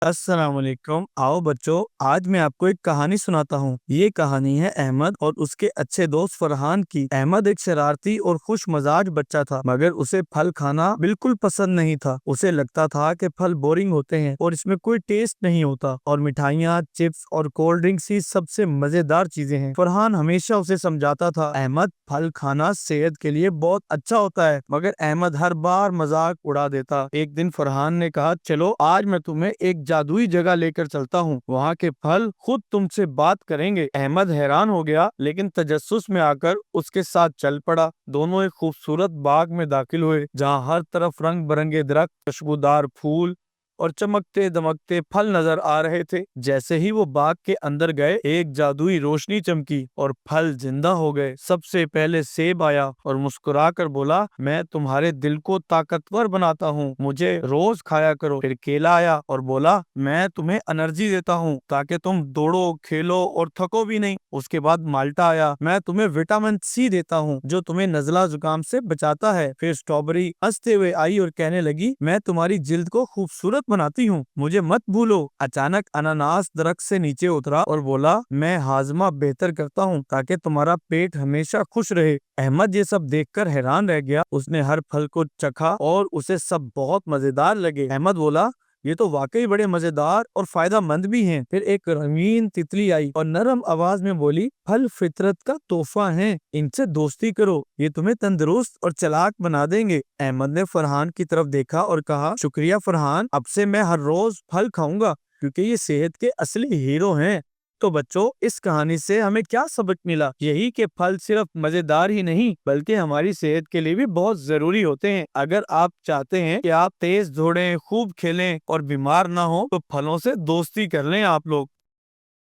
अस्सलाम वालेकुम। आओ बच्चों, आज मैं आपको एक कहानी सुनाता हूँ। ये कहानी है अहमद और उसके अच्छे दोस्त फरहान की। अहमद एक शरारती और खुश मजाज बच्चा था, मगर उसे फल खाना बिल्कुल पसंद नहीं था। उसे लगता था कि फल बोरिंग होते हैं और इसमें कोई टेस्ट नहीं होता, और मिठाइयाँ, चिप्स और कोल्ड ड्रिंक्स ही सबसे मजेदार चीजें हैं। फरहान हमेशा उसे समझाता था, अहमद, फल खाना सेहत के लिए बहुत अच्छा होता है, मगर अहमद हर बार मजाक उड़ा देता। एक दिन फरहान ने कहा, चलो आज मैं तुम्हें एक जादुई जगह लेकर चलता हूँ, वहाँ के फल खुद तुमसे बात करेंगे। अहमद हैरान हो गया, लेकिन तजस्सुस में आकर उसके साथ चल पड़ा। दोनों एक खूबसूरत बाग में दाखिल हुए, जहाँ हर तरफ रंग बिरंगे दरख्त, खुशबूदार फूल और चमकते दमकते फल नजर आ रहे थे। जैसे ही वो बाग के अंदर गए, एक जादुई रोशनी चमकी और फल जिंदा हो गए। सबसे पहले सेब आया और मुस्कुराकर बोला, मैं तुम्हारे दिल को ताकतवर बनाता हूँ, मुझे रोज खाया करो। फिर केला आया और बोला, मैं तुम्हें एनर्जी देता हूँ ताकि तुम दौड़ो, खेलो और थको भी नहीं। उसके बाद माल्टा आया, मैं तुम्हें विटामिन सी देता हूँ जो तुम्हें नजला जुकाम से बचाता है। फिर स्ट्रॉबेरी हंसते हुए आई और कहने लगी, मैं तुम्हारी जिल्द को खूबसूरत बनाती हूँ, मुझे मत भूलो। अचानक अनानास दरख्त से नीचे उतरा और बोला, मैं हाजमा बेहतर करता हूँ ताकि तुम्हारा पेट हमेशा खुश रहे। अहमद ये सब देखकर हैरान रह गया। उसने हर फल को चखा और उसे सब बहुत मजेदार लगे। अहमद बोला, ये तो वाकई बड़े मजेदार और फायदेमंद भी हैं। फिर एक रंगीन तितली आई और नरम आवाज में बोली, फल फितरत का तोहफा हैं, इनसे दोस्ती करो, ये तुम्हें तंदुरुस्त और चालाक बना देंगे। अहमद ने फरहान की तरफ देखा और कहा, शुक्रिया फरहान, अब से मैं हर रोज फल खाऊंगा, क्योंकि ये सेहत के असली हीरो हैं। तो बच्चों, इस कहानी से हमें क्या सबक मिला? यही कि फल सिर्फ मजेदार ही नहीं, बल्कि हमारी सेहत के लिए भी बहुत जरूरी होते हैं। अगर आप चाहते हैं कि आप तेज दौड़ें, खूब खेलें और बीमार ना हो, तो फलों से दोस्ती कर लें आप लोग।